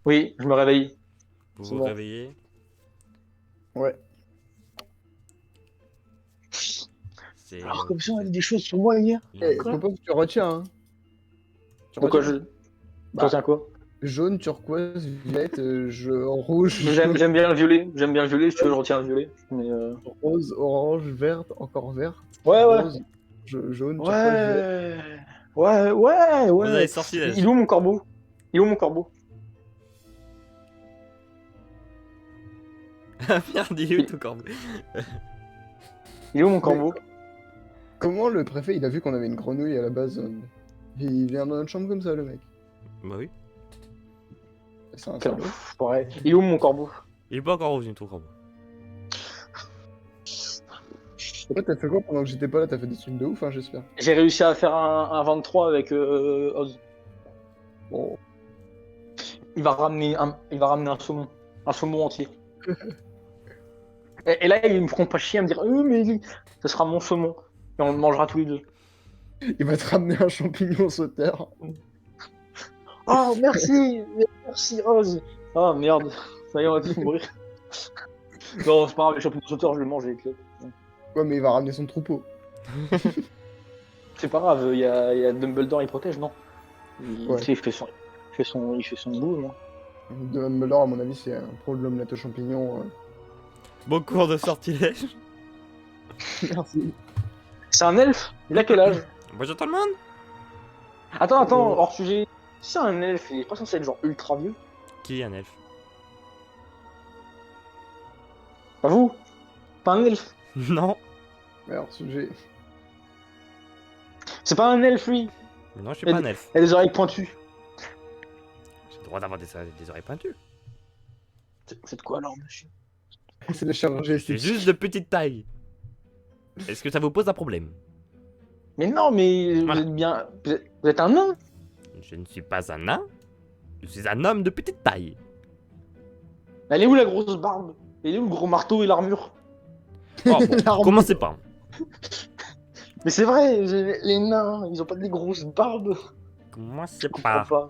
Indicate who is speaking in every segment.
Speaker 1: Oui, je me réveille.
Speaker 2: Vous
Speaker 1: C'est
Speaker 2: vous
Speaker 1: bon.
Speaker 2: réveillez.
Speaker 3: Ouais.
Speaker 2: C'est.
Speaker 1: Alors, comme ça, on a dit des choses sur moi hier.
Speaker 3: Eh,
Speaker 1: Quoi
Speaker 3: Popo, tu retiens, hein. Tu
Speaker 1: Pourquoi
Speaker 3: retiens.
Speaker 1: je. J'en
Speaker 3: Bah,
Speaker 1: tiens quoi?
Speaker 3: jaune, turquoise, violette, rouge,
Speaker 1: J'aime
Speaker 3: jaune,
Speaker 1: j'aime bien le violet. J'aime bien le violet, si tu veux, je retiens le violet. Mais
Speaker 3: rose, orange, verte, encore verte,
Speaker 1: Ouais, ouais.
Speaker 3: rose, jaune, turquoise, violette.
Speaker 1: Ouais. Ouais, ouais,
Speaker 2: Vous avez
Speaker 1: ouais. Il est
Speaker 2: sortilège.
Speaker 1: où mon corbeau? Il est où mon corbeau?
Speaker 2: Ah merde, il est où ton corbeau?
Speaker 1: Il est où mon
Speaker 3: Mais
Speaker 1: corbeau?
Speaker 3: comment le préfet, il a vu qu'on avait une grenouille à la base il vient dans notre chambre comme ça, le mec.
Speaker 2: Bah oui.
Speaker 3: C'est un
Speaker 1: Quel
Speaker 3: salaud.
Speaker 1: enfoiré. Il est où mon corbeau?
Speaker 2: Il est pas encore revenu ton corbeau.
Speaker 3: Ouais, t'as fait quoi pendant que j'étais pas là? T'as fait des trucs de ouf, hein, j'espère.
Speaker 1: J'ai réussi à faire un 23 avec Oz.
Speaker 3: Bon,
Speaker 1: Il va ramener un saumon entier. Et là, ils me feront pas chier à me dire, mais ce sera mon saumon et on le mangera tous les deux.
Speaker 3: il va te ramener un champignon sauteur.
Speaker 1: Oh merci, merci Oz. Oh merde, ça y est, on va tous mourir. Non, c'est pas grave, les champignons sauteurs, je les mange avec eux.
Speaker 3: Ouais, mais il va ramener son troupeau.
Speaker 1: C'est pas grave, il y a Dumbledore, il protège, non?
Speaker 3: Ouais.
Speaker 1: Il fait son boulot, non?
Speaker 3: Dumbledore, à mon avis, c'est un pro de l'omelette aux champignons.
Speaker 2: Bon cours de sortilège.
Speaker 3: Merci.
Speaker 1: C'est un elfe. Il a quel âge?
Speaker 2: Bonjour tout le monde.
Speaker 1: Attends, hors sujet. Si c'est un elfe, il est pas censé être genre ultra vieux?
Speaker 2: Qui est un elfe?
Speaker 1: Pas vous? Pas un elfe?
Speaker 2: Non.
Speaker 3: Alors, sujet.
Speaker 1: C'est pas un elfe, lui.
Speaker 2: Mais non, je suis pas un elfe.
Speaker 1: Il a des oreilles pointues.
Speaker 2: J'ai le droit d'avoir des oreilles pointues.
Speaker 1: C'est de quoi alors, monsieur?
Speaker 3: C'est la chirurgie
Speaker 2: C'est
Speaker 3: esthétique.
Speaker 2: juste de petite taille. Est-ce que ça vous pose un problème?
Speaker 1: Mais non, mais
Speaker 2: Voilà.
Speaker 1: vous êtes bien. Vous êtes un nain?
Speaker 2: Je ne suis pas un nain. Je suis un homme de petite taille.
Speaker 1: Elle est où la grosse barbe? Elle est où le gros marteau et l'armure?
Speaker 2: Oh bon,
Speaker 3: L'armure.
Speaker 2: commencez pas.
Speaker 1: Mais c'est vrai, les nains, ils ont pas des grosses barbes.
Speaker 2: Commencez
Speaker 1: Je comprends
Speaker 2: pas.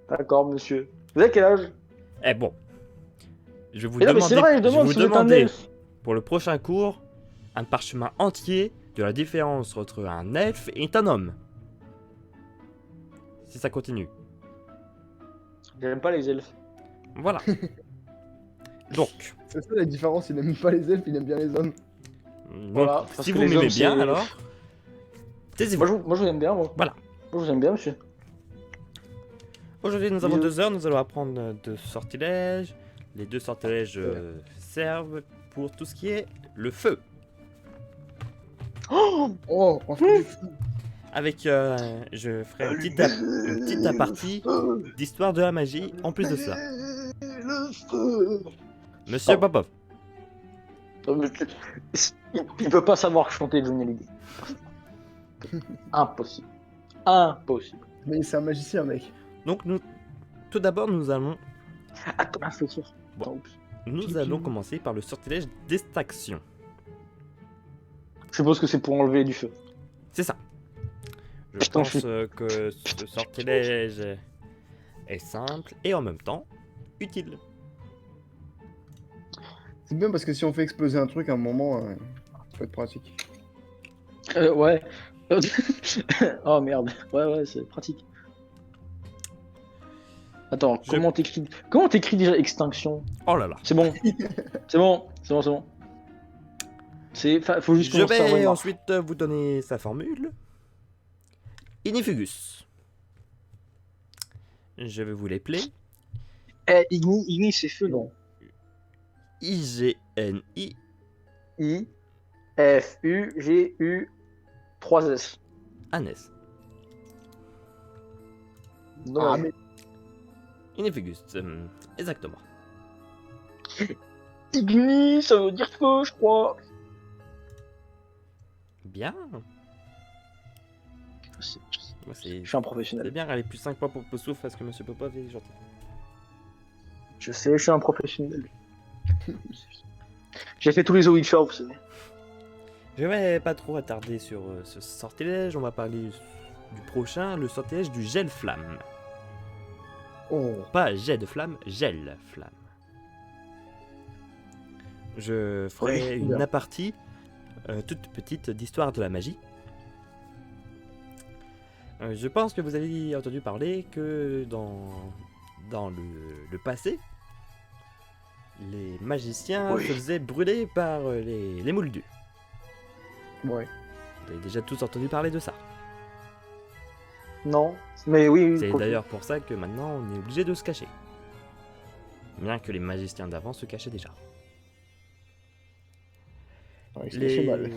Speaker 1: pas. D'accord, monsieur. Vous avez quel âge?
Speaker 2: Eh bon. Je vais vous
Speaker 1: Mais non, mais c'est vrai, je
Speaker 2: vais
Speaker 1: demande
Speaker 2: vous
Speaker 1: si vous êtes un
Speaker 2: demander
Speaker 1: elfe.
Speaker 2: pour le prochain cours un parchemin entier de la différence entre un elfe et un homme. Si ça continue.
Speaker 1: J'aime pas les elfes.
Speaker 2: Voilà. Donc,
Speaker 3: C'est ça la différence, il aime pas les elfes, il aime bien les hommes.
Speaker 1: Voilà,
Speaker 2: donc
Speaker 1: parce
Speaker 2: si
Speaker 1: que
Speaker 2: vous
Speaker 1: les
Speaker 2: m'aimez
Speaker 1: hommes,
Speaker 2: bien
Speaker 1: c'est-
Speaker 2: alors, taisez-vous.
Speaker 1: Moi, je vous aime bien, moi.
Speaker 2: Voilà.
Speaker 1: Moi, je vous aime bien, monsieur.
Speaker 2: Aujourd'hui, nous avons
Speaker 1: Bisous.
Speaker 2: 2 heures. Nous allons apprendre 2 sortilèges. Les 2 sortilèges servent pour tout ce qui est le feu.
Speaker 1: Oh,
Speaker 3: Oh, on fait du fou.
Speaker 2: Avec, je ferai une petite apartie d'histoire de la magie en plus de cela.
Speaker 1: Le feu.
Speaker 2: Monsieur
Speaker 1: Oh.
Speaker 2: Popov,
Speaker 1: Il peut pas savoir chanter Johnny Hallyday. Impossible. Impossible.
Speaker 3: Mais c'est un magicien, mec.
Speaker 2: donc tout d'abord, nous allons
Speaker 1: Attends, un feu sourd.
Speaker 2: Bon.
Speaker 1: Attends, oups.
Speaker 2: Nous allons commencer par le sortilège d'extraction.
Speaker 1: Je suppose que c'est pour enlever du feu.
Speaker 2: C'est ça. Je
Speaker 1: Putain,
Speaker 2: pense
Speaker 1: je suis-
Speaker 2: que ce sortilège est simple et en même temps utile.
Speaker 3: C'est bien parce que si on fait exploser un truc à un moment, ça peut être pratique.
Speaker 1: Ouais. Oh merde. Ouais, c'est pratique. Attends,
Speaker 2: Je-
Speaker 1: comment t'écris déjà extinction?
Speaker 2: Oh là là.
Speaker 1: C'est bon. C'est bon. Faut juste
Speaker 2: Je
Speaker 1: commencer à
Speaker 2: vais
Speaker 1: revoir.
Speaker 2: ensuite vous donner sa formule. Ignifugus. Je vais vous l'épeler.
Speaker 1: Igni, c'est feu, non?
Speaker 2: I-G-N-I.
Speaker 1: I-F-U-G-U 3-S.
Speaker 2: Anes.
Speaker 3: Ah, mais
Speaker 2: Ignifugus. Exactement.
Speaker 1: Igni, ça veut dire feu, je crois.
Speaker 2: Bien.
Speaker 1: Je
Speaker 2: Moi, c'est
Speaker 1: suis un professionnel.
Speaker 2: bien aller plus 5 points pour Poussouf parce que Monsieur Popov est gentil.
Speaker 1: Je sais, je suis un professionnel. J'ai fait tous les Witcher, vous savez.
Speaker 2: Je vais pas trop attarder sur ce sortilège. On va parler du prochain, le sortilège du gel flamme.
Speaker 3: Oh.
Speaker 2: Pas jet de flamme, gel flamme. Je ferai
Speaker 3: Oui,
Speaker 2: une
Speaker 3: bien.
Speaker 2: apartie toute petite d'histoire de la magie. Je pense que vous avez entendu parler que dans le passé, les magiciens
Speaker 1: Oui.
Speaker 2: se faisaient brûler par les moldus.
Speaker 3: Ouais.
Speaker 2: Vous avez déjà tous entendu parler de ça.
Speaker 1: Non. Mais oui,
Speaker 2: C'est
Speaker 1: quoique.
Speaker 2: d'ailleurs pour ça que maintenant on est obligé de se cacher. Bien que les magiciens d'avant se cachaient déjà.
Speaker 3: Ouais, il se cachait mal.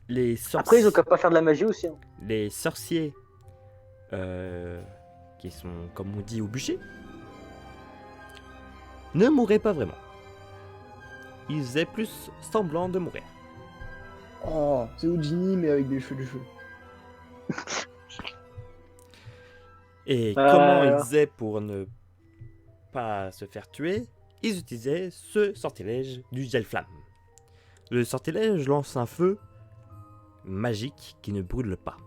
Speaker 2: Les
Speaker 1: Après, ils ont
Speaker 2: sorciers,
Speaker 1: qu'à pas faire de la magie aussi. Hein.
Speaker 2: les sorciers qui sont, comme on dit, au bûcher, ne mouraient pas vraiment. Ils faisaient plus semblant de mourir.
Speaker 3: Oh, c'est Houdini, mais avec des cheveux de cheveux.
Speaker 2: Et
Speaker 1: Ah
Speaker 2: comment
Speaker 1: là
Speaker 2: ils
Speaker 1: là.
Speaker 2: faisaient pour ne pas se faire tuer? Ils utilisaient ce sortilège du gel flamme. Le sortilège lance un feu magique qui ne brûle pas.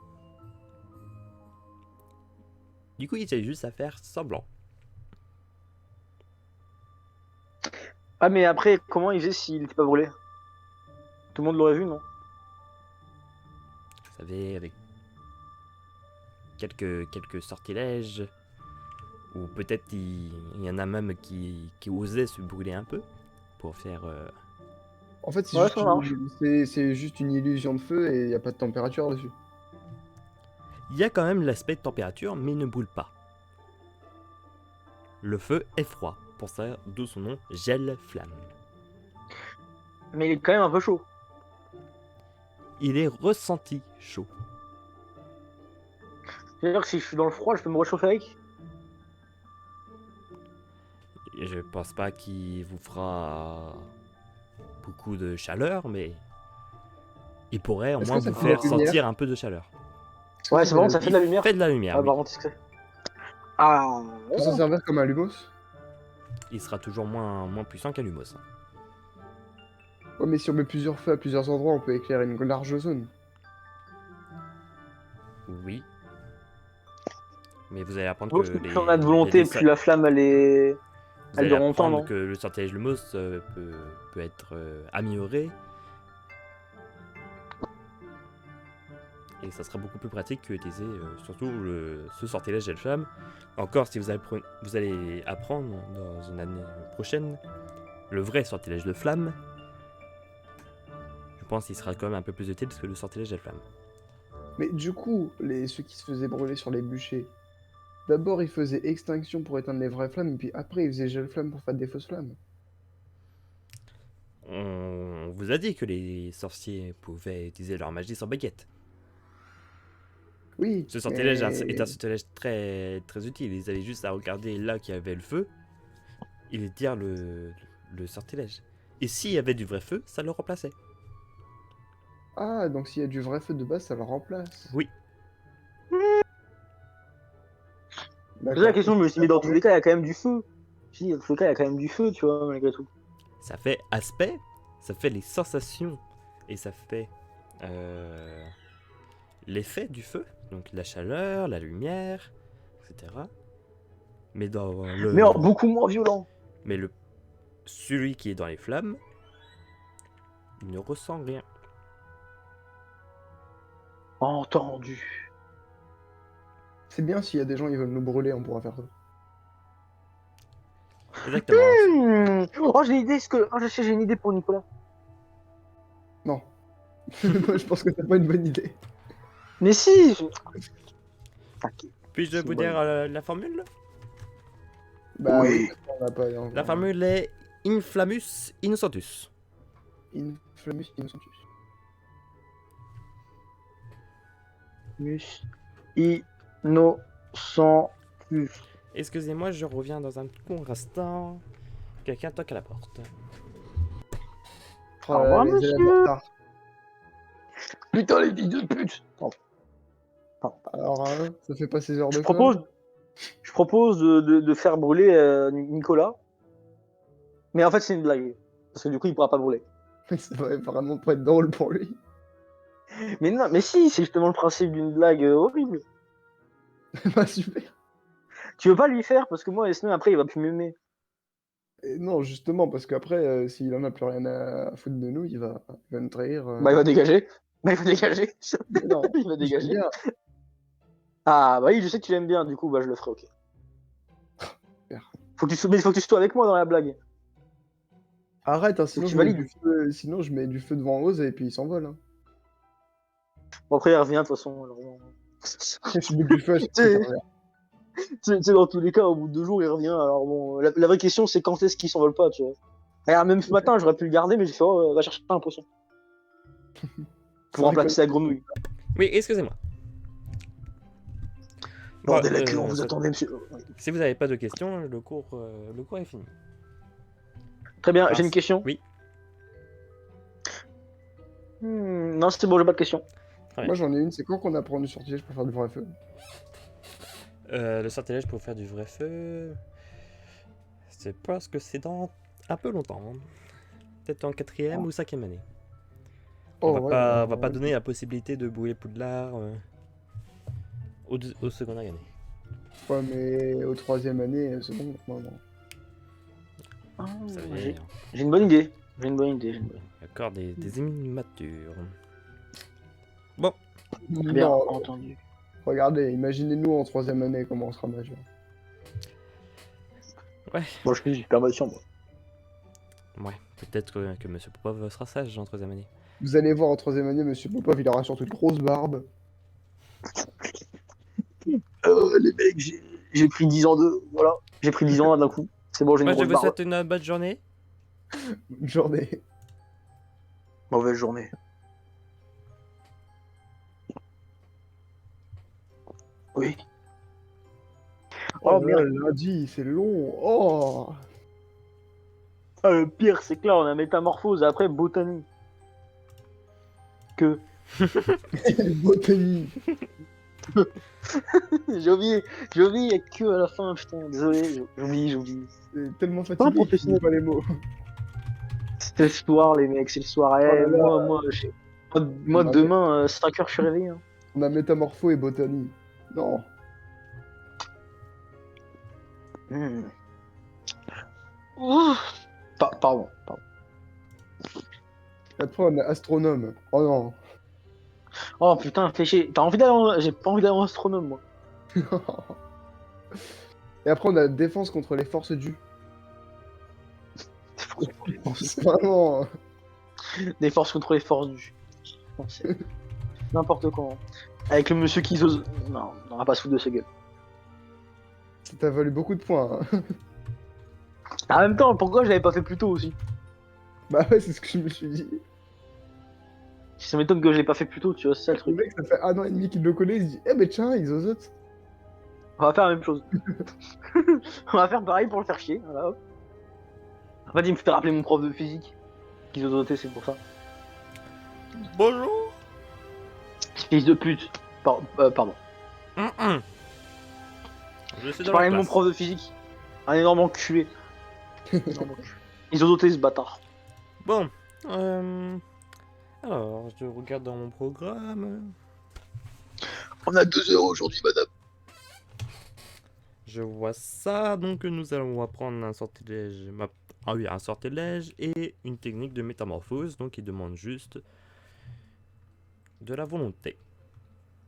Speaker 2: Du coup, il s'agit juste à faire semblant.
Speaker 1: Ah, mais après, comment il faisait s'il était pas brûlé? Tout le monde l'aurait vu, non?
Speaker 2: Vous savez, avec quelques sortilèges, ou peut-être il y en a même qui osaient se brûler un peu pour faire.
Speaker 3: En fait,
Speaker 1: Ouais, ça marche.
Speaker 3: c'est juste une illusion de feu et il n'y a pas de température dessus.
Speaker 2: Il y a quand même l'aspect de température, mais il ne brûle pas. Le feu est froid, pour ça, d'où son nom, gel flamme.
Speaker 1: Mais il est quand même un peu chaud.
Speaker 2: Il est ressenti chaud.
Speaker 1: C'est-à-dire que si je suis dans le froid, je peux me réchauffer avec.
Speaker 2: Et je pense pas qu'il vous fera beaucoup de chaleur, mais il pourrait au
Speaker 3: Est-ce
Speaker 2: moins
Speaker 3: que ça
Speaker 2: vous
Speaker 3: fait de la
Speaker 2: faire
Speaker 3: lumière?
Speaker 2: sentir un peu de chaleur.
Speaker 3: Est-ce que
Speaker 1: Ouais,
Speaker 3: ça
Speaker 1: c'est
Speaker 3: fait
Speaker 1: bon,
Speaker 3: de
Speaker 1: ça
Speaker 3: la-
Speaker 1: fait de la lumière.
Speaker 2: Fait de la lumière,
Speaker 1: Ah,
Speaker 2: oui.
Speaker 1: par contre, discret. Ah,
Speaker 3: peut s'en servir comme un lumos?
Speaker 2: Il sera toujours moins puissant qu'un lumos.
Speaker 3: Ouais, mais si on met plusieurs feux à plusieurs endroits, on peut éclairer une large zone.
Speaker 2: Oui. Mais vous allez apprendre
Speaker 1: bon,
Speaker 2: que
Speaker 1: plus on a de volonté, plus la flamme,
Speaker 2: vous
Speaker 1: elle
Speaker 2: allez
Speaker 1: dure longtemps,
Speaker 2: apprendre
Speaker 1: non?
Speaker 2: que le sortilège lumos peut être amélioré. Et ça sera beaucoup plus pratique que utiliser surtout ce sortilège gel flamme. Encore si vous allez apprendre dans une année prochaine le vrai sortilège de flamme. Je pense qu'il sera quand même un peu plus utile que le sortilège gel flamme.
Speaker 3: Mais du coup, ceux qui se faisaient brûler sur les bûchers, d'abord ils faisaient extinction pour éteindre les vraies flammes, et puis après ils faisaient gel flamme pour faire des fausses flammes.
Speaker 2: On vous a dit que les sorciers pouvaient utiliser leur magie sans baguette.
Speaker 3: Oui,
Speaker 2: Ce sortilège est un
Speaker 3: mais...
Speaker 2: sortilège très, très utile. Ils avaient juste à regarder là qu'il y avait le feu et dire le sortilège. Et s'il y avait du vrai feu, ça le remplaçait.
Speaker 3: Ah, donc s'il y a du vrai feu de base, ça le remplace.
Speaker 2: Oui.
Speaker 1: Déjà, la
Speaker 3: D'accord.
Speaker 1: question, je me suis dit, mais dans tous les cas, il y a quand même du feu. Je dis, dans tous les cas, il y a quand même du feu, tu vois, malgré tout.
Speaker 2: Ça fait aspect, ça fait les sensations et ça fait l'effet du feu. Donc la chaleur, la lumière, etc. Mais dans le...
Speaker 1: Mais en beaucoup moins violent.
Speaker 2: Mais celui qui est dans les flammes, il ne ressent rien.
Speaker 1: Entendu.
Speaker 3: C'est bien s'il y a des gens qui veulent nous brûler, on pourra faire ça.
Speaker 2: Exactement.
Speaker 1: Oh, j'ai une idée, j'ai une idée pour Nicolas.
Speaker 3: Non. Moi, je pense que c'est pas une bonne idée.
Speaker 1: Mais si T'inquiète.
Speaker 2: Puis-je
Speaker 3: C'est
Speaker 2: vous
Speaker 3: bon.
Speaker 2: dire la formule?
Speaker 3: Bah
Speaker 1: Oui.
Speaker 3: on n'a pas...
Speaker 2: La formule est Inflammus Innocentus.
Speaker 3: Inflammus Innocentus.
Speaker 1: Innocentus.
Speaker 2: Excusez-moi, je reviens dans un court instant. Quelqu'un toque à la porte.
Speaker 3: Oh
Speaker 1: Au
Speaker 3: là
Speaker 1: revoir,
Speaker 3: là, les élèves en
Speaker 1: monsieur.
Speaker 3: retard.
Speaker 1: Putain, les filles de pute.
Speaker 3: Alors, hein, ça fait pas 16 heures
Speaker 1: Je
Speaker 3: de
Speaker 1: propose de faire brûler Nicolas. Mais en fait, c'est une blague. Parce que du coup, il pourra pas brûler.
Speaker 3: colle. Ça va vraiment pas être drôle pour lui.
Speaker 1: Mais non, mais si, c'est justement le principe d'une blague horrible.
Speaker 3: Bah super.
Speaker 1: Tu veux pas lui faire parce que moi, sinon après, il va plus m'aimer.
Speaker 3: Et non, justement, parce qu'après, s'il en a plus rien à foutre de nous, il va nous trahir.
Speaker 1: Bah, il va dégager. Bah, il va dégager.
Speaker 3: Mais non,
Speaker 1: Il va
Speaker 3: je
Speaker 1: dégager.
Speaker 3: bien.
Speaker 1: Ah, bah oui, je sais que tu l'aimes bien, du coup, bah, je le ferai, ok.
Speaker 3: Super.
Speaker 1: Mais faut que tu sois avec moi dans la blague.
Speaker 3: Arrête, hein, sinon,
Speaker 1: tu
Speaker 3: je mets
Speaker 1: valides.
Speaker 3: du feu, sinon je mets du feu devant Rose et puis il s'envole. Hein.
Speaker 1: Bon, après, il revient, de toute façon. Alors,
Speaker 3: Je mets du feu à chaque fois qu'il revient.
Speaker 1: tu sais, dans tous les cas, au bout de 2 jours, il revient. Alors bon, la vraie question, c'est quand est-ce qu'il s'envole pas, tu vois. Regarde, même ce matin, j'aurais pu le garder, mais j'ai fait, oh, va chercher un poisson. Pour remplacer la grenouille.
Speaker 2: Oui, excusez-moi.
Speaker 1: Bordel la
Speaker 2: Bon,
Speaker 1: queue, on vous
Speaker 2: ça-
Speaker 1: attendait, monsieur.
Speaker 2: Si vous n'avez pas de questions, le cours est fini.
Speaker 1: Très bien,
Speaker 2: Ah,
Speaker 1: j'ai une question.
Speaker 2: Oui,
Speaker 1: Non, c'est bon, j'ai pas de question.
Speaker 3: Moi j'en ai une, c'est quand qu'on apprend du sortilège pour faire du vrai feu?
Speaker 2: le sortilège pour faire du vrai feu, c'est parce que c'est dans un peu longtemps. Hein. Peut-être en 4e ou 5e année.
Speaker 3: Oh,
Speaker 2: On va
Speaker 3: ouais,
Speaker 2: pas donner la possibilité de brûler Poudlard au secondaire année.
Speaker 3: Ouais, mais au 3e année, c'est bon, normalement.
Speaker 1: Ah,
Speaker 2: Vous savez,
Speaker 1: j'ai une bonne idée. J'ai une bonne idée.
Speaker 2: il y a encore des immatures. Bon,
Speaker 1: Très bien
Speaker 3: Non,
Speaker 1: entendu.
Speaker 3: regardez, imaginez-nous en 3e année comment on sera majeur.
Speaker 1: Moi, je suis super patient, moi.
Speaker 2: ouais, peut-être que Monsieur Popov sera sage en 3e année.
Speaker 3: Vous allez voir en 3e année, Monsieur Popov, il aura surtout une grosse barbe.
Speaker 1: Les mecs, j'ai pris 10 ans de. Voilà. J'ai pris 10 ans d'un coup. C'est bon, j'ai une
Speaker 2: Moi, je
Speaker 1: grosse
Speaker 2: vous
Speaker 1: barbe.
Speaker 2: souhaite une bonne journée.
Speaker 3: Une journée.
Speaker 1: Mauvaise journée. Oui.
Speaker 3: Oh,
Speaker 1: Oh,
Speaker 3: là,
Speaker 1: merde.
Speaker 3: lundi, c'est long. Oh.
Speaker 1: Ah, le pire, c'est que là, on a métamorphose et après botanie. Que.
Speaker 3: Botanie.
Speaker 1: J'ai oublié, il y a que à la fin, putain. Désolé, j'oublie.
Speaker 3: C'est tellement
Speaker 1: Pas un
Speaker 3: fatigué qu'il
Speaker 1: professionnel.
Speaker 3: dit pas les mots.
Speaker 1: C'est le soir, les mecs, c'est le soir.
Speaker 3: Oh là là.
Speaker 1: Moi,
Speaker 3: On a
Speaker 1: demain, 5h, je suis réveillé. Hein.
Speaker 3: On a métamorpho et botanie. Non.
Speaker 1: Ouf. Pardon.
Speaker 3: Après, on a astronome. Oh non.
Speaker 1: Oh putain, fléché. J'ai pas envie d'aller en astronome, moi.
Speaker 3: Et après, on a défense contre les forces dues. C'est vraiment.
Speaker 1: Des forces contre les forces du. Non, c'est n'importe quoi. Hein. Avec le monsieur qui ose. Non, on va pas se foutre de sa gueule.
Speaker 3: Ça t'a valu beaucoup de points. Hein.
Speaker 1: En même temps, pourquoi je l'avais pas fait plus tôt aussi?
Speaker 3: Bah ouais, c'est ce que je me suis dit.
Speaker 1: Ça m'étonne que je l'ai pas fait plus tôt, tu vois, c'est ça le
Speaker 3: Le
Speaker 1: truc.
Speaker 3: mec, ça fait 1 an et demi qu'il le connaît, il se dit eh ben tiens, ils osotent.
Speaker 1: On va faire la même chose. On va faire pareil pour le faire chier. Voilà, hop. En fait, il me fait rappeler mon prof de physique. Qui zozotait, c'est pour ça.
Speaker 2: Bonjour.
Speaker 1: Fils de pute. Pardon.
Speaker 2: Je suis
Speaker 1: Je
Speaker 2: dans
Speaker 1: parlais
Speaker 2: la
Speaker 1: de mon
Speaker 2: classe.
Speaker 1: prof de physique. Un énorme enculé. Ils zozotaient ce bâtard.
Speaker 2: Bon, alors, je regarde dans mon programme.
Speaker 1: On a 2 heures aujourd'hui, madame.
Speaker 2: Je vois ça, donc nous allons apprendre un sortilège. Ah oui, un sortilège et une technique de métamorphose, donc il demande juste de la volonté.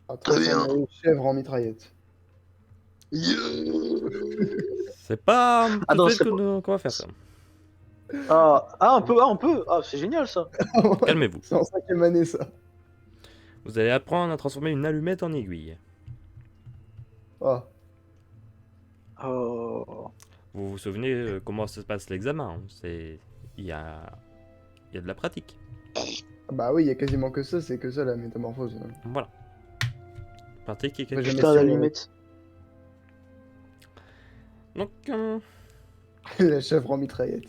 Speaker 3: Ah,
Speaker 1: Très bien.
Speaker 3: transformer les chèvres en mitraillette.
Speaker 2: C'est pas tout
Speaker 1: Attends,
Speaker 2: de suite
Speaker 1: c'est
Speaker 2: qu'on va faire ça.
Speaker 1: on peut. Ah, c'est génial ça.
Speaker 2: Calmez-vous.
Speaker 3: C'est en 5e année, ça.
Speaker 2: Vous allez apprendre à transformer une allumette en aiguille.
Speaker 3: Ah.
Speaker 2: Vous vous souvenez comment se passe l'examen, hein. Il y a de la pratique.
Speaker 3: Bah oui, il y a quasiment que ça, c'est que ça la métamorphose. Hein.
Speaker 2: Voilà. Pratique et
Speaker 3: J'ai
Speaker 2: quelque
Speaker 3: jamais
Speaker 1: Putain,
Speaker 3: su,
Speaker 1: la limite.
Speaker 2: Donc,
Speaker 3: La chèvre en mitraillette.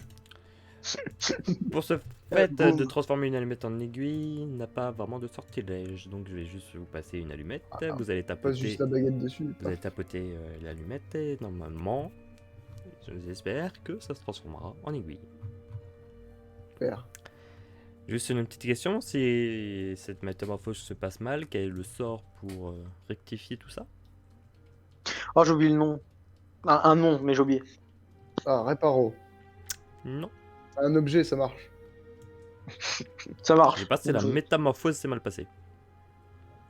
Speaker 2: pour ce fait
Speaker 1: boum.
Speaker 2: de transformer une allumette en aiguille, n'a pas vraiment de sortilège. Donc je vais juste vous passer une allumette. Vous allez
Speaker 3: Passe
Speaker 2: tapoter,
Speaker 3: juste la baguette dessus.
Speaker 2: vous allez tapoter l'allumette et normalement, j'espère que ça se transformera en aiguille.
Speaker 3: Super.
Speaker 2: Juste une petite question, si cette métamorphose se passe mal, quel est le sort pour rectifier tout ça?
Speaker 1: Oh, j'ai oublié le nom. Un nom, mais j'ai oublié.
Speaker 3: Ah, réparo.
Speaker 2: Non.
Speaker 3: Un objet, ça marche.
Speaker 1: Ça marche.
Speaker 2: J'ai passé la
Speaker 1: Donc,
Speaker 2: métamorphose, c'est mal passé.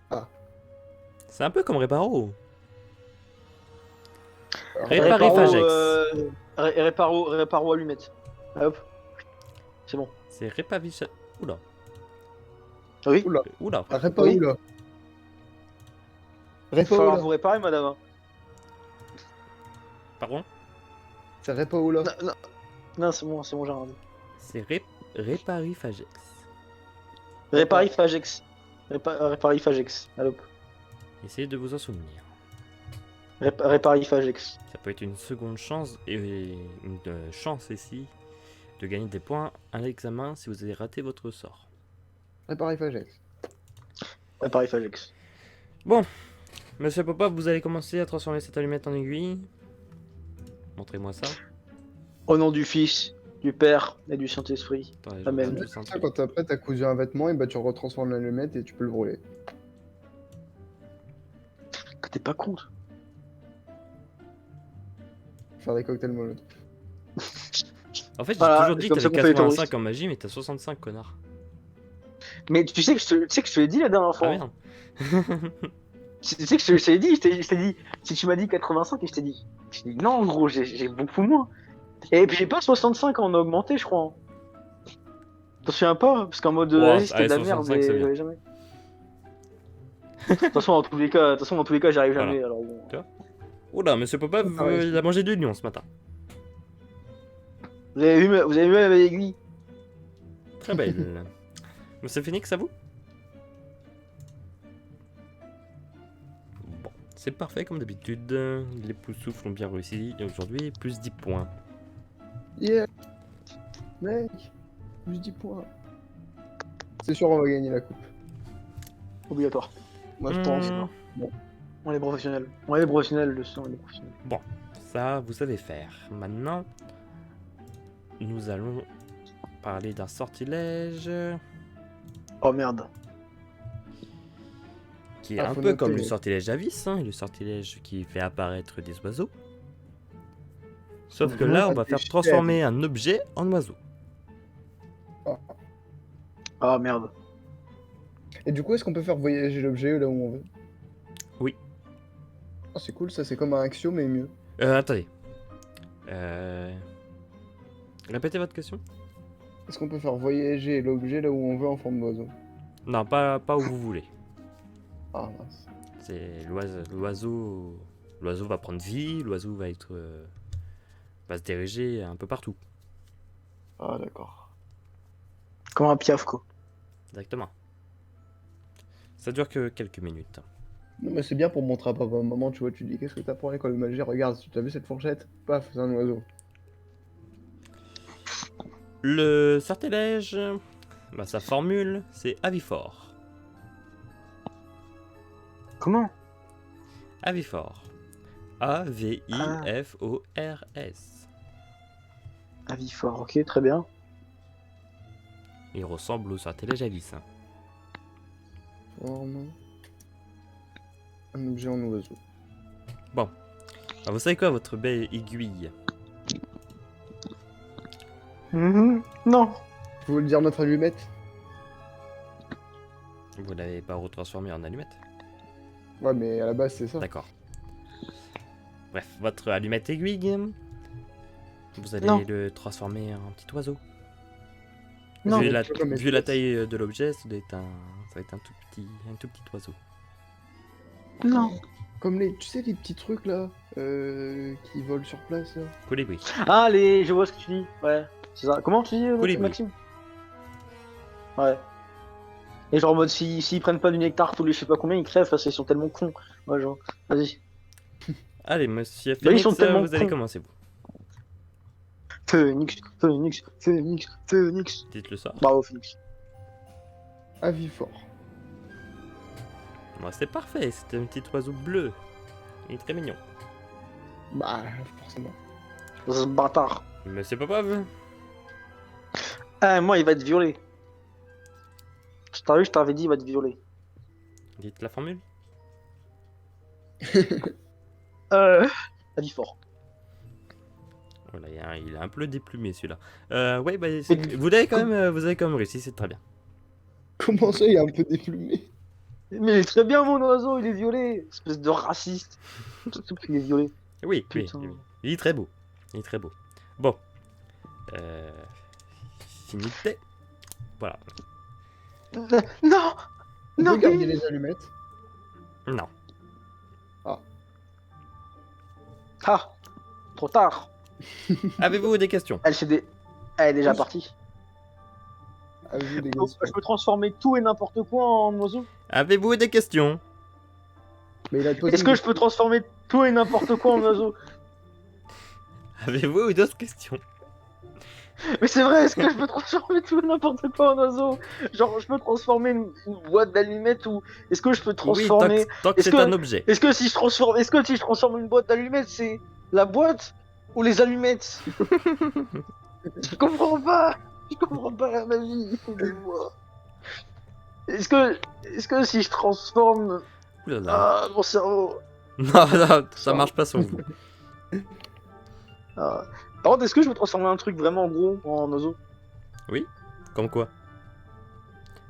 Speaker 3: Ah.
Speaker 2: C'est un peu comme Réparo.
Speaker 3: Alors,
Speaker 2: Réparifagex.
Speaker 1: Réparo allumette. Hop. C'est bon.
Speaker 2: C'est Répavicha... Oula.
Speaker 1: Oui.
Speaker 3: Oula.
Speaker 2: Oula.
Speaker 3: Ah, répa
Speaker 1: Oui.
Speaker 3: où, là
Speaker 1: Il va
Speaker 3: Répa où,
Speaker 1: falloir
Speaker 3: là
Speaker 1: vous réparer, madame. Hein.
Speaker 2: Pardon.
Speaker 3: C'est répa où, là
Speaker 1: Non, non, c'est bon, j'ai rien dit.
Speaker 2: C'est Réparifagex.
Speaker 1: Réparifagex. Réparifagex. Allô.
Speaker 2: Essayez de vous en souvenir.
Speaker 1: Réparifagex.
Speaker 2: Ça peut être une seconde chance et une chance ici de gagner des points à l'examen si vous avez raté votre sort.
Speaker 3: Réparifagex.
Speaker 1: Réparifagex.
Speaker 2: Monsieur Popov, vous allez commencer à transformer cette allumette en aiguille. Montrez-moi ça.
Speaker 1: Au nom du Fils, du Père et du Saint-Esprit.
Speaker 2: Attendez, je
Speaker 1: Amen.
Speaker 2: regarde
Speaker 3: Ça,
Speaker 2: juste un truc.
Speaker 3: quand après t'as cousu un vêtement, et bah tu retransformes l'allumette et tu peux le brûler.
Speaker 1: T'es pas con. toi.
Speaker 3: Faire des cocktails molotov.
Speaker 2: En fait, j'ai
Speaker 1: Voilà,
Speaker 2: toujours dit
Speaker 1: c'est
Speaker 2: que
Speaker 1: comme ça
Speaker 2: t'avais
Speaker 1: qu'on fait les
Speaker 2: 85
Speaker 1: terroristes.
Speaker 2: en magie, mais t'as 65, connard.
Speaker 1: Mais tu sais que tu sais que je te l'ai dit la dernière fois.
Speaker 2: Ah merde.
Speaker 1: Tu sais que je te l'ai dit, je t'ai dit, si tu m'as dit 85 et je t'ai dit non gros, j'ai beaucoup moins. Et puis j'ai pas 65 en augmenté je crois. T'en souviens pas? Parce qu'en mode
Speaker 2: Wow,
Speaker 1: vas-y, c'était de la
Speaker 2: allez,
Speaker 1: merde
Speaker 2: 65, c'est
Speaker 1: et
Speaker 2: bien.
Speaker 1: j'avais jamais. De toute façon dans tous les cas, j'y arrive
Speaker 2: Voilà.
Speaker 1: jamais alors bon.
Speaker 2: Oula, monsieur Popov,
Speaker 3: Ah ouais,
Speaker 2: il a mangé de l'oignon ce matin.
Speaker 1: Vous avez vu ma aiguille?
Speaker 2: Très belle. Monsieur Phoenix, à vous? Bon, c'est parfait comme d'habitude. Les poussouffles ont bien réussi. Et aujourd'hui, plus 10 points.
Speaker 3: Yeah Mec Plus 10 points. C'est sûr, on va gagner la coupe.
Speaker 1: Obligatoire. Moi je pense.
Speaker 2: Hmm.
Speaker 1: On est professionnels. On est professionnels, le sang, on est professionnels.
Speaker 2: Ça, vous savez faire. Maintenant, nous allons parler d'un sortilège
Speaker 1: Oh merde.
Speaker 2: qui est
Speaker 3: Ah,
Speaker 2: un
Speaker 3: faut
Speaker 2: peu
Speaker 3: noter.
Speaker 2: comme le sortilège Avis, hein, le sortilège qui fait apparaître des oiseaux. Sauf que là, on va faire transformer un objet en oiseau.
Speaker 1: Oh merde.
Speaker 3: Et du coup, est-ce qu'on peut faire voyager l'objet là où on veut?
Speaker 2: Oui.
Speaker 3: Ah, c'est cool, ça c'est comme un Axio mais mieux.
Speaker 2: Attendez. Répétez votre question.
Speaker 3: Est-ce qu'on peut faire voyager l'objet là où on veut en forme d'oiseau?
Speaker 2: Non, pas où vous voulez.
Speaker 3: Ah mince.
Speaker 2: C'est l'oiseau. L'oiseau va prendre vie, l'oiseau va être. Va se diriger un peu partout.
Speaker 3: Ah d'accord.
Speaker 1: Comme un piaf quoi.
Speaker 2: Exactement. Ça dure que quelques minutes.
Speaker 3: Non mais c'est bien pour montrer à papa et maman, tu vois, tu dis qu'est-ce que t'as pour l'école de magie, regarde, tu as vu cette fourchette? Paf, c'est un oiseau.
Speaker 2: Le sortilège, bah, sa formule, c'est Avifor.
Speaker 1: Comment?
Speaker 2: Avifor. A-V-I-F-O-R-S.
Speaker 1: Avis fort, ok, très bien.
Speaker 2: Il ressemble au sortilège Avis. Hein.
Speaker 3: Forme. Un objet en oiseau.
Speaker 2: Bon. Alors, vous savez quoi, votre belle aiguille?
Speaker 1: Non.
Speaker 3: Vous voulez dire notre allumette?
Speaker 2: Vous l'avez pas retransformé en allumette?
Speaker 3: Ouais mais à la base c'est ça.
Speaker 2: D'accord. Bref, votre allumette aiguille, vous allez
Speaker 1: Non.
Speaker 2: le transformer en petit oiseau.
Speaker 1: Non.
Speaker 2: Vu la,
Speaker 3: tu vois, comme
Speaker 2: vu la
Speaker 3: espèce.
Speaker 2: taille de l'objet, ça va être un tout petit oiseau.
Speaker 1: Non.
Speaker 3: Comme les, tu sais les petits trucs là, qui volent sur place là.
Speaker 2: Colibri.
Speaker 1: Ah, je vois ce que tu dis. Ouais, c'est ça. Comment tu dis,
Speaker 2: Colibri.
Speaker 1: Maxime? Ouais. Et genre en mode, s'ils prennent pas du nectar tous les je sais pas combien, ils crèvent parce qu'ils sont tellement cons. Ouais, genre, vas-y.
Speaker 2: Allez, monsieur
Speaker 1: Bah, ils
Speaker 2: Phoenix,
Speaker 1: sont tellement
Speaker 2: vous allez
Speaker 1: cons.
Speaker 2: commencer, vous.
Speaker 1: Phoenix, Phoenix, Phoenix, Phoenix.
Speaker 2: Dites le sort.
Speaker 1: Bravo, Phoenix.
Speaker 3: Avis fort.
Speaker 2: Moi, c'est parfait, c'est un petit oiseau bleu. Il est très mignon.
Speaker 3: Bah forcément.
Speaker 1: Ce bâtard.
Speaker 2: Monsieur Popov,
Speaker 1: Ah, moi, il va être violé. T'as vu, je t'avais dit, il va être violé.
Speaker 2: dites la formule.
Speaker 1: Avis fort.
Speaker 2: Voilà, il est un peu déplumé celui-là. Ouais, bah, vous avez quand même réussi, c'est très bien.
Speaker 3: Comment ça, il est un peu déplumé?
Speaker 1: Mais il est très bien, mon oiseau, il est violet. Espèce de raciste. Surtout qu'il est violet.
Speaker 2: Oui,
Speaker 1: Putain.
Speaker 2: oui. Il est très beau. Il est très beau. Bon. Finité. Voilà.
Speaker 1: Non!
Speaker 3: On
Speaker 1: Non,
Speaker 3: peut garder les allumettes.
Speaker 2: Non.
Speaker 1: Ah! Trop tard.
Speaker 2: Avez-vous des questions?
Speaker 1: Elle est déjà partie.
Speaker 3: Avez-vous des
Speaker 1: Je peux transformer tout et n'importe quoi en oiseau?
Speaker 2: Avez-vous des questions?
Speaker 3: Mais il a posé
Speaker 1: Est-ce que je peux transformer tout et n'importe quoi en oiseau?
Speaker 2: Avez-vous d'autres questions?
Speaker 1: Mais c'est vrai, est-ce que je peux transformer tout et n'importe quoi en oiseau? Genre, je peux transformer une boîte d'allumettes ou est-ce que je peux transformer.
Speaker 2: Oui, tant que c'est un objet.
Speaker 1: Est-ce que si je transforme une boîte d'allumettes, c'est la boîte ou les allumettes? Je comprends pas la magie de moi. Est-ce que si je transforme
Speaker 2: Ouh là là.
Speaker 1: mon cerveau.
Speaker 2: Non, non, ça marche pas sans vous.
Speaker 1: Par contre, est-ce que je peux transformer un truc vraiment gros en oiseau?
Speaker 2: Comme quoi?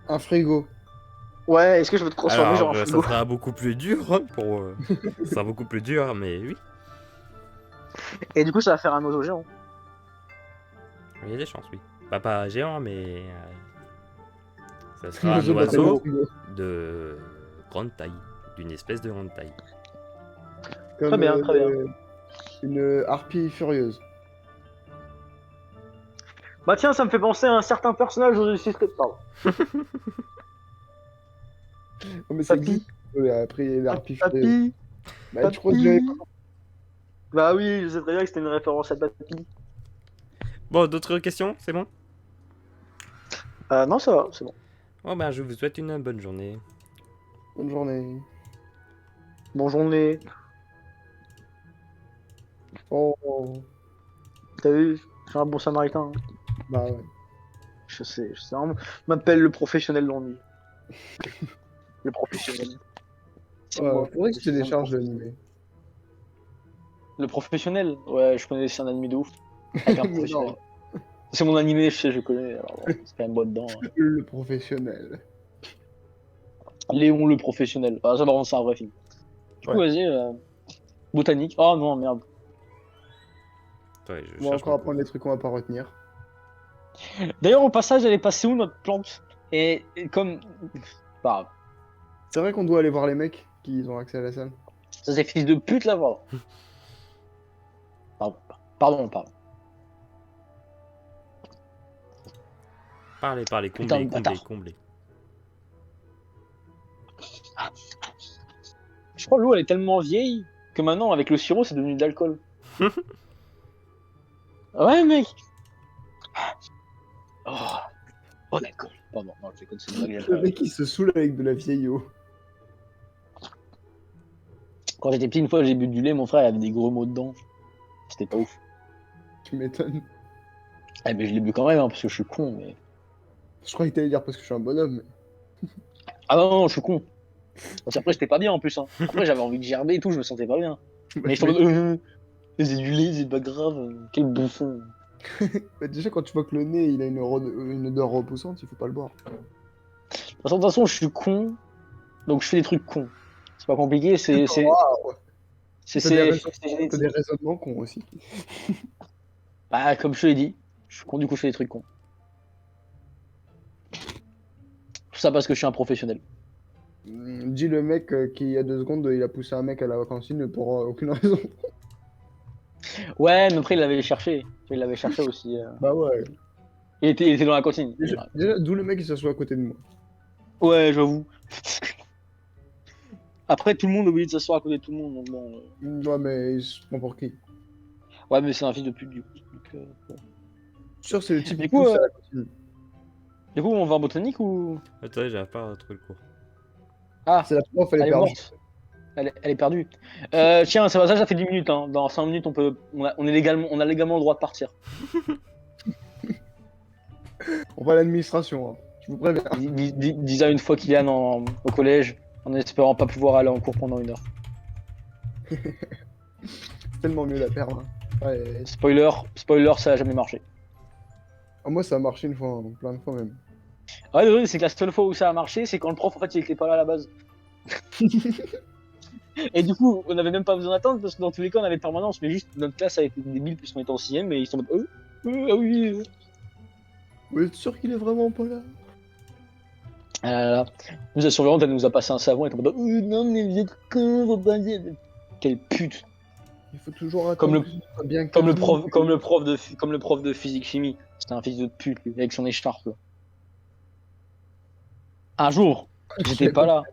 Speaker 3: un frigo.
Speaker 1: Ouais, est-ce que je peux transformer genre
Speaker 2: Alors,
Speaker 1: en
Speaker 2: ça
Speaker 1: frigo?
Speaker 2: sera beaucoup plus dur hein, pour. Ça sera beaucoup plus dur, mais oui.
Speaker 1: Et du coup, ça va faire un oiseau géant.
Speaker 2: Il y a des chances, oui. Bah, pas géant, mais. Ça sera un
Speaker 3: Oiseau bataillon
Speaker 2: oiseau
Speaker 3: frigo.
Speaker 2: de grande taille. D'une espèce de grande taille.
Speaker 3: Comme,
Speaker 1: Très bien, très bien.
Speaker 3: Une harpie furieuse.
Speaker 1: Bah tiens, ça me fait penser à un certain personnage de Suicide Squad. Pardon.
Speaker 3: Oh, mais c'est
Speaker 1: Papy.
Speaker 3: qui? Après, il y a l'harpie furieuse.
Speaker 1: Papy.
Speaker 3: Bah, tu crois que j'avais
Speaker 1: Papy. Bah oui, je sais très bien que c'était une référence à Papy.
Speaker 2: Bon, d'autres questions? C'est bon?
Speaker 1: Non, ça va, c'est bon.
Speaker 2: Bon, ben, je vous souhaite une bonne journée.
Speaker 3: Bonne journée.
Speaker 1: Bonne journée.
Speaker 3: Oh,
Speaker 1: T'as vu? Je suis un bon samaritain. Hein.
Speaker 3: bah ouais.
Speaker 1: Je sais. Je m'appelle le professionnel de l'ennui. Le professionnel. C'est moi.
Speaker 3: Faudrait que tu télécharges l'animé.
Speaker 1: Le professionnel? Ouais, je connais, c'est un animé de ouf. Avec un
Speaker 3: Mais
Speaker 1: professionnel.
Speaker 3: non,
Speaker 1: C'est mon animé, je sais, je connais. Alors, bon, c'est quand même moi dedans. Hein.
Speaker 3: le professionnel.
Speaker 1: Léon le professionnel. Ah, ça, par contre, c'est un vrai film. Du coup,
Speaker 2: Ouais.
Speaker 1: vas-y. Botanique. Oh non, merde.
Speaker 2: Attendez, je
Speaker 3: On va
Speaker 2: cherche
Speaker 3: encore
Speaker 2: mon-
Speaker 3: apprendre les trucs qu'on va pas retenir.
Speaker 1: D'ailleurs, au passage, elle est passée où notre plante? Et comme. Bah,
Speaker 3: C'est vrai qu'on doit aller voir les mecs qui ont accès à la salle.
Speaker 1: ça c'est fils de pute là, voilà. Pardon.
Speaker 2: Parlez,
Speaker 1: Putain de
Speaker 2: comblez.
Speaker 1: bâtard. Je crois que l'eau elle est tellement vieille que maintenant, avec le sirop, c'est devenu de l'alcool. Ouais, mec. Oh, l'alcool. Pardon, non, je déconne, c'est une blague, j'aime
Speaker 3: Le
Speaker 1: pas.
Speaker 3: mec il se saoule avec de la vieille eau.
Speaker 1: Quand j'étais petit, une fois, j'ai bu du lait, mon frère, il avait des gros mots dedans. C'était pas ouf.
Speaker 3: Tu m'étonnes.
Speaker 1: Eh, mais je l'ai bu quand même, hein, parce que je suis con, mais.
Speaker 3: Je croyais que t'allais dire parce que je suis un bonhomme.
Speaker 1: Ah non, je suis con. Parce qu'après, j'étais pas bien en plus. Hein. Après, j'avais envie de gerber et tout, je me sentais pas bien. Mais je me c'est du lait, c'est pas grave. Quel bouffon.
Speaker 3: Bah, déjà, quand tu vois que le nez il a une odeur repoussante, il faut pas le boire.
Speaker 1: De toute façon, je suis con, donc je fais des trucs cons. C'est pas compliqué, c'est
Speaker 3: Waouh. T'as des
Speaker 1: génétique.
Speaker 3: T'as des raisonnements cons aussi.
Speaker 1: Bah, comme je te l'ai dit, je suis con, du coup, je fais des trucs cons. Tout ça parce que je suis un professionnel.
Speaker 3: Dis le mec qui, il y a 2 secondes, il a poussé un mec à la cantine pour aucune raison.
Speaker 1: Ouais, mais après, il l'avait cherché. Il l'avait cherché aussi.
Speaker 3: Bah ouais.
Speaker 1: Il était dans la cantine.
Speaker 3: Déjà, d'où le mec il s'assoit à côté de moi.
Speaker 1: Ouais, j'avoue. Après, tout le monde est obligé de s'asseoir à côté de tout le monde. Donc bon,
Speaker 3: Ouais, mais il se prend pour qui?
Speaker 1: ouais, mais c'est un fils de pute, du coup. Donc, bon.
Speaker 3: Je suis sûr que c'est le type
Speaker 1: Du
Speaker 3: qui
Speaker 1: coup,
Speaker 3: pousse à la cantine.
Speaker 1: Du coup, on va en botanique ou.
Speaker 2: Attendez, j'arrive pas à trouver le cours.
Speaker 1: Ah,
Speaker 3: C'est la prof, elle est
Speaker 1: elle est
Speaker 3: perdue.
Speaker 1: morte. Elle est perdue. Tiens, ça fait 10 minutes. Hein. Dans 5 minutes, on a légalement le droit de partir.
Speaker 3: On va à l'administration, hein. Je vous préviens.
Speaker 1: Dis à une fois Kylian au collège, en espérant pas pouvoir aller en cours pendant 1 heure.
Speaker 3: C'est tellement mieux la perdre. Hein. Ouais.
Speaker 1: Spoiler, ça a jamais marché.
Speaker 3: Ah, moi, ça a marché une fois, hein, donc plein de fois même.
Speaker 1: Ouais, le truc, c'est que la seule fois où ça a marché, c'est quand le prof, en fait, il était pas là à la base. Et du coup, on avait même pas besoin d'attendre parce que dans tous les cas, on avait permanence, mais juste notre classe a été débile puisqu'on était en 6ème et ils sont en mode ah oui.
Speaker 3: Vous êtes sûr qu'il est vraiment pas là?
Speaker 1: Ah là là. Nous, la surveillante, elle nous a passé un savon et elle était en mode non, mais vous êtes con, faut pas dire. Quelle pute.
Speaker 3: Il faut toujours
Speaker 1: Comme
Speaker 3: attendre
Speaker 1: le-
Speaker 3: que ce soit bien
Speaker 1: Comme le
Speaker 3: calme.
Speaker 1: prof, comme le prof de physique-chimie. C'était un fils de pute, lui, avec son écharpe. Là. Un jour, j'étais pas là.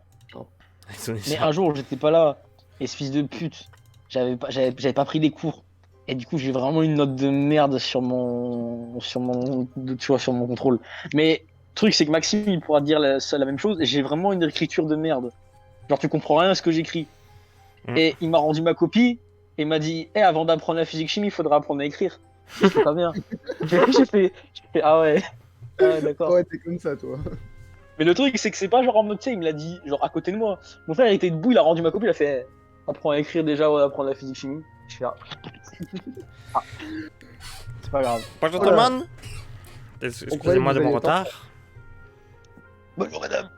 Speaker 2: Avec son
Speaker 1: Mais
Speaker 2: écharpe.
Speaker 1: un jour, j'étais pas là. Et ce fils de pute, j'avais pas pris des cours. Et du coup, j'ai vraiment une note de merde tu vois, sur mon contrôle. Mais le truc, c'est que Maxime, il pourra dire la même chose. J'ai vraiment une écriture de merde. Genre, tu comprends rien à ce que j'écris. Et il m'a rendu ma copie et m'a dit, avant d'apprendre la physique-chimie, il faudra apprendre à écrire. C'était pas bien. J'ai fait, ah ouais, d'accord.
Speaker 3: Ouais, t'es comme ça, toi.
Speaker 1: Mais le truc, c'est que c'est pas genre en mode, tu sais, il me l'a dit, genre à côté de moi. Mon frère, il était debout, il a rendu ma copie, il a fait, apprends à écrire déjà, ouais, apprendre la physique-chimie. Je fais, ah, c'est pas grave.
Speaker 2: Bonjour tout
Speaker 3: Oh
Speaker 2: le
Speaker 3: là.
Speaker 2: monde.
Speaker 3: On
Speaker 2: Excusez-moi
Speaker 3: croyait
Speaker 2: de
Speaker 3: que
Speaker 2: mon
Speaker 3: vous alliez
Speaker 2: retard.
Speaker 1: Bonjour, madame.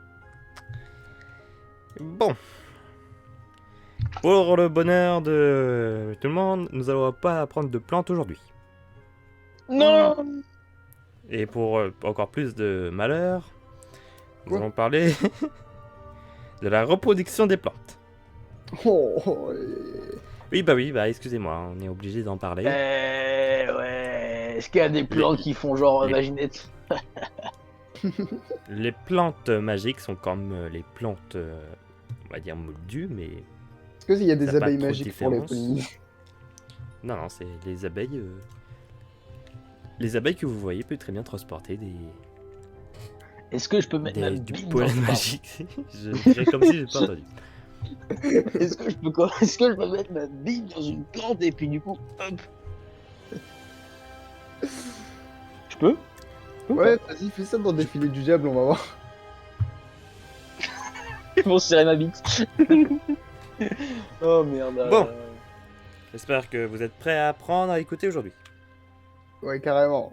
Speaker 2: Bon. Pour le bonheur de tout le monde, nous allons pas apprendre de plantes aujourd'hui.
Speaker 1: Non.
Speaker 2: Et pour encore plus de malheur, nous
Speaker 3: Quoi
Speaker 2: allons parler de la reproduction des plantes. Oui, excusez-moi, on est obligé d'en parler.
Speaker 1: Ouais. Est-ce qu'il y a des plantes qui font genre
Speaker 2: les-
Speaker 1: vaginette?
Speaker 2: Les plantes magiques sont comme les plantes, on va dire moldues, mais
Speaker 3: Est-ce qu'il y a des
Speaker 2: Ça a pas
Speaker 3: abeilles
Speaker 2: trop de
Speaker 3: magiques pour les
Speaker 2: différence.
Speaker 3: polliniser?
Speaker 2: non, c'est les abeilles. Les abeilles que vous voyez peuvent très bien transporter
Speaker 1: Est-ce que je peux mettre ma
Speaker 2: du
Speaker 1: bite dans
Speaker 2: pollen
Speaker 1: le
Speaker 2: magique. Je dirais comme si j'ai pas entendu.
Speaker 1: Est-ce que je peux mettre ma bite dans une plante et puis du coup, hop. Je peux?
Speaker 3: Ouais, vas-y, fais ça dans Défilé du Diable, on va voir.
Speaker 1: Ils vont serrer ma bite. Oh merde.
Speaker 2: Bon. J'espère que vous êtes prêts à apprendre à écouter aujourd'hui.
Speaker 3: Ouais, carrément.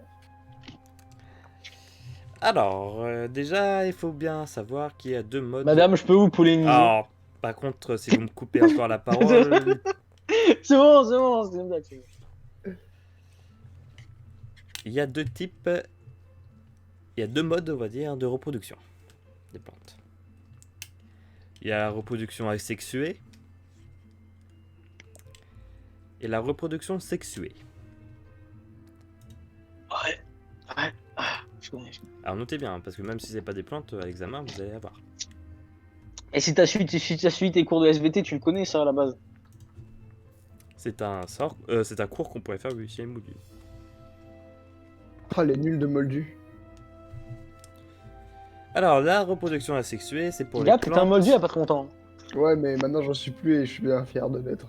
Speaker 2: Alors, déjà, il faut bien savoir qu'il y a deux modes.
Speaker 1: Madame, je peux vous polliniser?
Speaker 2: Alors, par contre, si vous me coupez encore la parole,
Speaker 1: C'est bon, c'est une blague. C'est bon.
Speaker 2: il y a deux types. Il y a deux modes, on va dire, de reproduction des plantes. Il y a la reproduction asexuée et la reproduction sexuée.
Speaker 1: Ouais. Je connais.
Speaker 2: Alors notez bien, parce que même si c'est pas des plantes, à l'examen, vous allez avoir.
Speaker 1: Et si t'as suivi tes cours de SVT, tu le connais ça à la base?
Speaker 2: C'est un cours qu'on pourrait faire chez Moody.
Speaker 3: Oh, les nuls de Moldu.
Speaker 2: Alors, la reproduction asexuée, c'est pour les
Speaker 1: Gars, t'étais un
Speaker 2: plantes.
Speaker 1: moldu il y a pas trop longtemps.
Speaker 3: Ouais, mais maintenant j'en suis plus et je suis bien fier de l'être.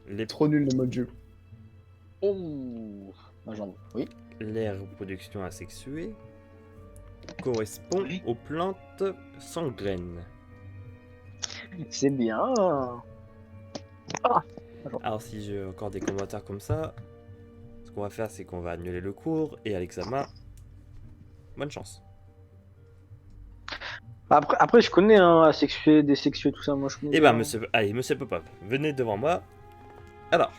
Speaker 2: Les,
Speaker 3: Trop nul le Moldu.
Speaker 1: Oh, ma jambe. Oui.
Speaker 2: les reproductions asexuées correspondent
Speaker 1: Oui.
Speaker 2: aux plantes sans graines.
Speaker 1: C'est bien.
Speaker 2: Alors, si j'ai encore des commentaires comme ça, ce qu'on va faire, c'est qu'on va annuler le cours et à l'examen, bonne chance.
Speaker 1: Après, je connais asexué, désexué, tout ça. Moi, je connais.
Speaker 2: Eh ben, monsieur Popov, venez devant moi. Alors,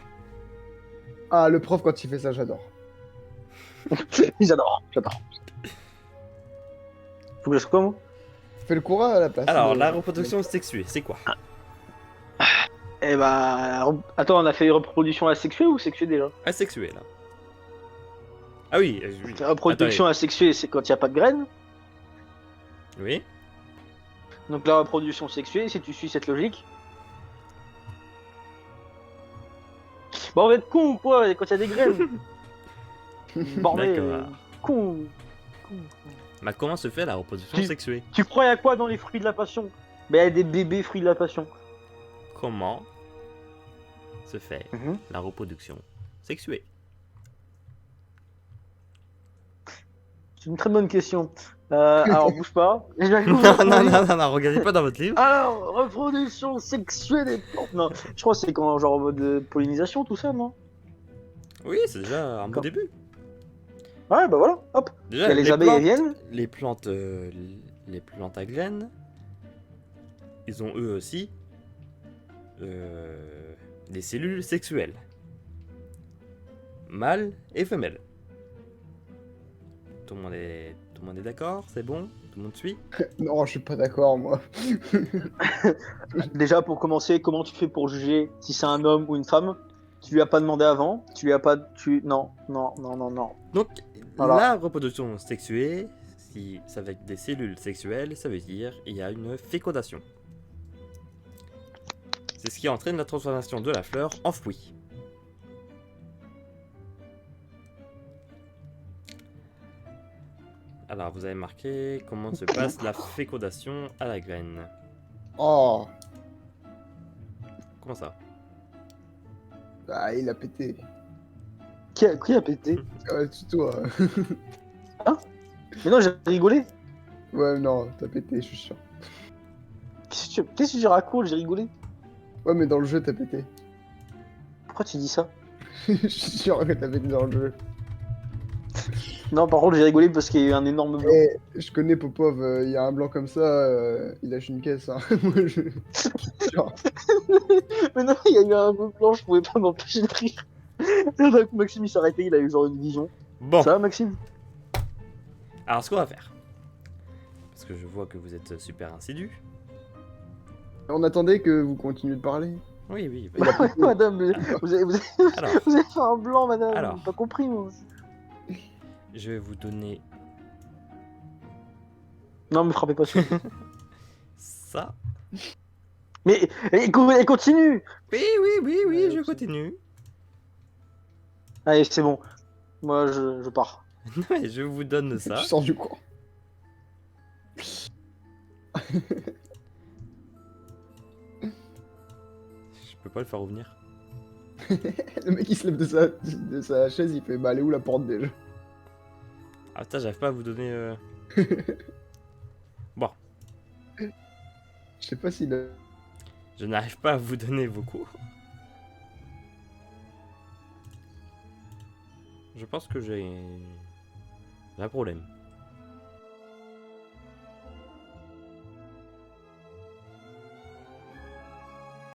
Speaker 3: Ah, le prof, quand il fait ça, j'adore.
Speaker 1: J'adore. Faut que je quoi, moi?
Speaker 3: Fais le courant à la place.
Speaker 2: alors
Speaker 3: de-
Speaker 2: la reproduction sexuée, c'est quoi?
Speaker 1: Eh bah, attends, on a fait reproduction asexuée ou sexuée déjà?
Speaker 2: Asexuée, là. Ah oui, oui.
Speaker 1: La reproduction asexuée, c'est quand il n'y a pas de graines.
Speaker 2: Oui.
Speaker 1: Donc la reproduction sexuée, si tu suis cette logique. Bon, on va être con ou quoi quand il y a des graines? Bordel.
Speaker 2: D'accord.
Speaker 1: Con.
Speaker 2: Mais comment se fait la reproduction sexuée?
Speaker 1: Tu crois à quoi dans les fruits de la passion? Ben, il y a des bébés fruits de la passion.
Speaker 2: Comment se fait la reproduction sexuée?
Speaker 1: C'est une très bonne question. Alors, bouge pas.
Speaker 2: Non, regardez pas dans votre livre.
Speaker 1: Alors, reproduction sexuelle des plantes. Non, je crois que c'est quand, genre en mode pollinisation, tout ça, non?
Speaker 2: Oui, c'est déjà un bon
Speaker 1: D'accord.
Speaker 2: début.
Speaker 1: Ouais, bah voilà, hop. Il y
Speaker 2: Déjà,
Speaker 1: a les abeilles, elles viennent.
Speaker 2: les plantes à graines, ils ont eux aussi des cellules sexuelles, mâles et femelles. Tout le monde est d'accord, c'est bon, tout le monde suit.
Speaker 3: Non, je suis pas d'accord, moi.
Speaker 1: Déjà, pour commencer, comment tu fais pour juger si c'est un homme ou une femme? Tu lui as pas demandé avant. Tu lui as pas. Non, non, non, non, non.
Speaker 2: Donc,
Speaker 1: Voilà.
Speaker 2: la reproduction sexuée, si c'est avec des cellules sexuelles, ça veut dire il y a une fécondation. C'est ce qui entraîne la transformation de la fleur en fruit. Alors, vous avez marqué comment se passe la fécondation à la graine.
Speaker 3: Oh,
Speaker 2: Comment ça?
Speaker 3: ah, il a pété.
Speaker 1: Qui a pété?
Speaker 3: Ouais, c'est toi.
Speaker 1: Mais non, j'ai rigolé.
Speaker 3: Ouais, non, t'as pété, je suis sûr.
Speaker 1: Qu'est-ce que tu racontes? J'ai rigolé.
Speaker 3: Ouais, mais dans le jeu, t'as pété.
Speaker 1: Pourquoi tu dis ça?
Speaker 3: Je suis sûr que t'as pété dans le jeu.
Speaker 1: Non, par contre, j'ai rigolé parce qu'il y a eu un énorme blanc.
Speaker 3: Eh, je connais Popov, il y a un blanc comme ça, il lâche une caisse. Hein. Moi, je... Genre,
Speaker 1: Mais non, il y a eu un peu blanc, je pouvais pas m'empêcher de rire. Et d'un coup, Maxime il s'est arrêté, il a eu genre une vision.
Speaker 2: Bon,
Speaker 1: Ça va, Maxime?
Speaker 2: alors ce qu'on va faire, parce que je vois que vous êtes super insidu.
Speaker 3: on attendait que vous continuiez de parler.
Speaker 2: Oui, oui.
Speaker 3: Il a pété.
Speaker 1: Madame,
Speaker 2: Alors,
Speaker 1: vous avez fait un blanc, madame.
Speaker 2: Alors.
Speaker 1: J'ai pas compris, moi.
Speaker 2: je vais vous donner
Speaker 1: Non, me frappez pas dessus.
Speaker 2: ça.
Speaker 1: Mais elle continue.
Speaker 2: Oui,
Speaker 3: Ouais,
Speaker 2: je
Speaker 3: c'est-
Speaker 2: continue.
Speaker 1: Allez, c'est bon. Moi, je pars.
Speaker 2: Ouais, je vous donne ça.
Speaker 3: Je sors du coin.
Speaker 2: Je peux pas le faire revenir.
Speaker 3: Le mec il se lève de sa chaise, il fait bah elle est où la porte déjà?
Speaker 2: Ah putain, j'arrive pas à vous donner. Bon,
Speaker 3: Je sais pas s'il a...
Speaker 2: je n'arrive pas à vous donner vos cours. Je pense que j'ai un problème.